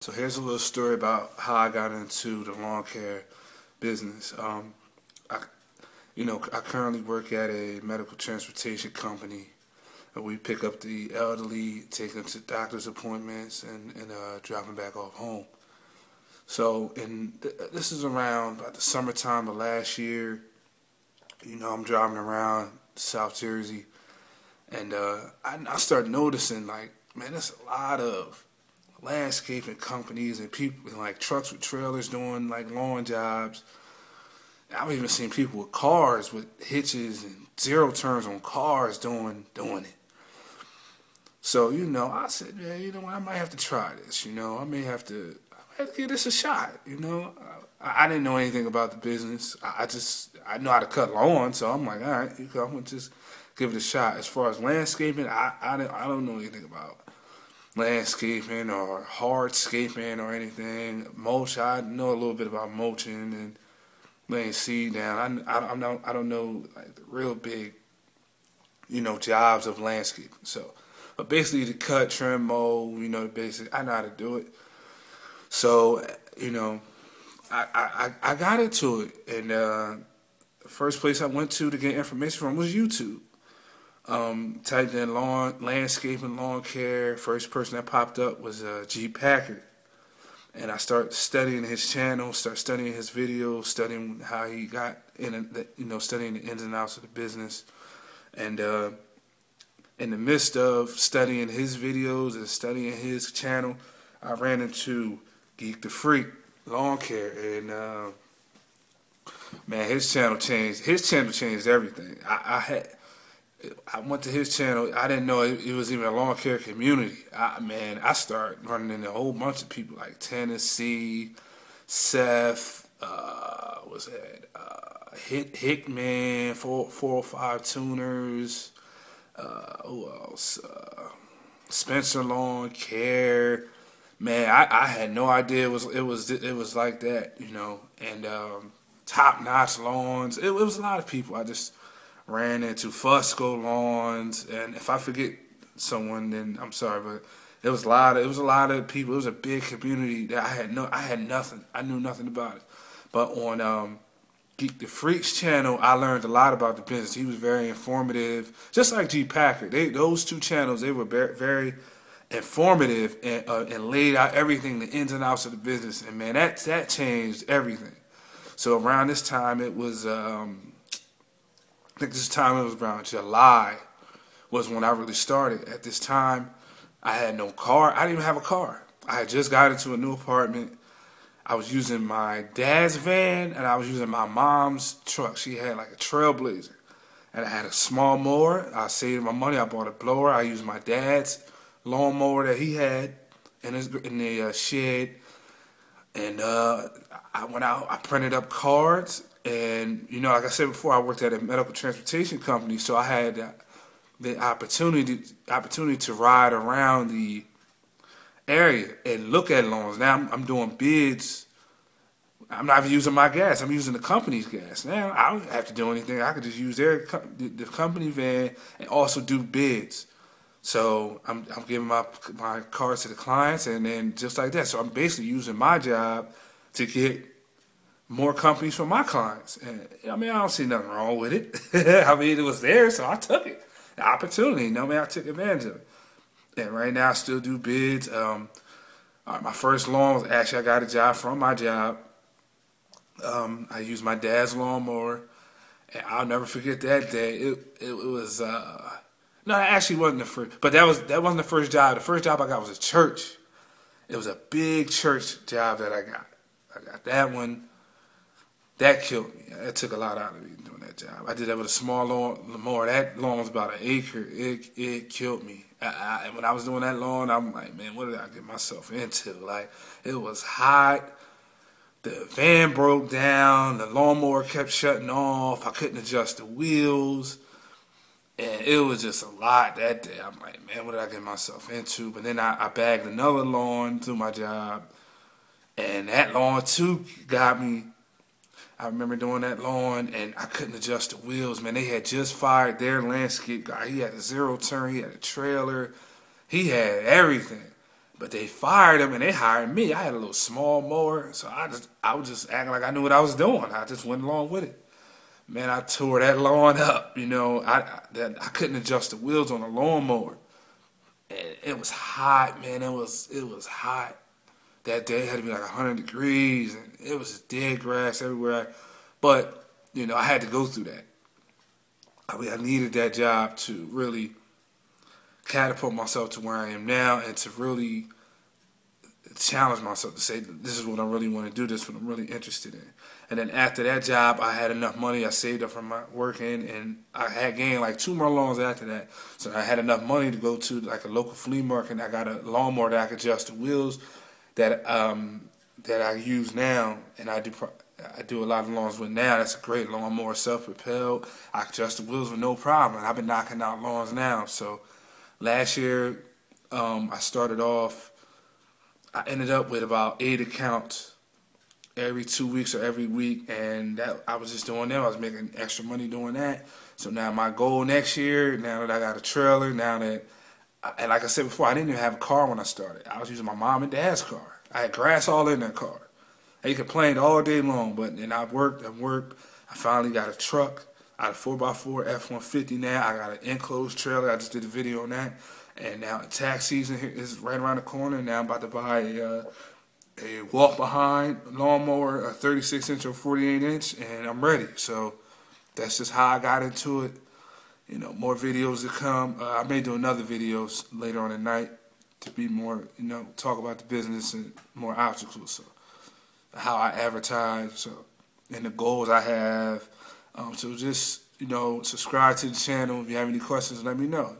So here's a little story about how I got into the lawn care business. I, I currently work at a medical transportation company. We pick up the elderly, take them to doctor's appointments, and drop them back off home. So, this is around about the summertime of last year. I'm driving around South Jersey, and I started noticing, like, man, there's a lot of landscaping companies and people like trucks with trailers doing like lawn jobs. I've even seen people with cars with hitches and zero turns on cars doing it. So I said, man, I might have to try this. I may have to give this a shot. I didn't know anything about the business. I know how to cut lawns, so I'm like, all right, I'm gonna just give it a shot. As far as landscaping, I don't know anything about landscaping or hardscaping or anything. Mulch, I know a little bit about mulching and laying seed down. I don't know like the real big, jobs of landscaping. So, but basically to cut, trim, mow, the basic. I know how to do it. So, I got into it, and the first place I went to get information from was YouTube. Typed in landscaping, lawn care. First person that popped up was G Packard, and I started studying his channel, start studying his videos, studying how he got studying the ins and outs of the business, and in the midst of studying his videos and studying his channel, I ran into Geek the Freak Lawn Care, and man, his channel changed. His channel changed everything. I went to his channel. I didn't know it was even a lawn care community. I started running into a whole bunch of people like Tennessee, Seth, Hickman, 405 Tuners, who else? Spencer Lawn Care. Man, I had no idea it was like that, and Top Notch Lawns. It was a lot of people. I just ran into Fusco Lawns, and if I forget someone, then I'm sorry, but it was a lot of people. It was a big community that I had nothing. I knew nothing about it. But on Geek the Freak's channel, I learned a lot about the business. He was very informative, just like G Packard. Those two channels, they were very informative and laid out everything, the ins and outs of the business. And man, that changed everything. So around this time, it was I think this time it was around July was when I really started. At this time, I had no car. I didn't even have a car. I had just got into a new apartment. I was using my dad's van, and I was using my mom's truck. She had like a Trailblazer, and I had a small mower. I saved my money. I bought a blower. I used my dad's lawnmower that he had in the shed, and I went out. I printed up cards. And, like I said before, I worked at a medical transportation company, so I had the opportunity to ride around the area and look at lawns. Now I'm doing bids. I'm not even using my gas. I'm using the company's gas. Now I don't have to do anything. I could just use the company van and also do bids. So I'm giving my cards to the clients, and then just like that. So I'm basically using my job to get more companies for my clients. And I don't see nothing wrong with it. It was there, so I took it. The opportunity, I took advantage of it. And right now I still do bids. My first lawn was actually I got a job from my job. I used my dad's lawnmower, and I'll never forget that day. It was no, it actually wasn't the first, but that wasn't the first job. The first job I got was a church. It was a big church job that I got. I got that one. That killed me. It took a lot out of me doing that job. I did that with a small lawnmower. That lawn was about an acre. It killed me. When I was doing that lawn, I'm like, man, what did I get myself into? Like, it was hot. The van broke down. The lawnmower kept shutting off. I couldn't adjust the wheels. And it was just a lot that day. I'm like, man, what did I get myself into? But then I bagged another lawn through my job. And that lawn, too, got me. I remember doing that lawn, and I couldn't adjust the wheels, man. They had just fired their landscape guy. He had a zero turn. He had a trailer. He had everything. But they fired him and they hired me. I had a little small mower, so I was just acting like I knew what I was doing. I just went along with it. Man, I tore that lawn up. I couldn't adjust the wheels on the lawnmower. And it was hot, man. It was hot. That day it had to be like 100 degrees, and it was dead grass everywhere. But I had to go through that. I needed that job to really catapult myself to where I am now, and to really challenge myself to say, this is what I really want to do, this is what I'm really interested in. And then after that job, I had enough money I saved up from my working, and I had gained like 2 more lawns after that. So I had enough money to go to like a local flea market, and I got a lawnmower that I could adjust the wheels that I use now, and I do a lot of lawns with now. That's a great lawnmower, self-propelled. I can adjust the wheels with no problem. And I've been knocking out lawns now. So last year, I started off, I ended up with about 8 accounts every 2 weeks or every week, and I was just doing them. I was making extra money doing that. So now my goal next year, now that I got a trailer, and like I said before, I didn't even have a car when I started. I was using my mom and dad's car. I had grass all in that car. They complained all day long, but then I worked. I finally got a truck. I had a 4x4 F-150 now. I got an enclosed trailer. I just did a video on that. And now tax season is right around the corner. Now I'm about to buy a walk-behind lawnmower, a 36-inch or 48-inch, and I'm ready. So that's just how I got into it. More videos to come. I may do another video later on tonight to be more, talk about the business and more obstacles. So how I advertise, and the goals I have. So just, subscribe to the channel. If you have any questions, let me know.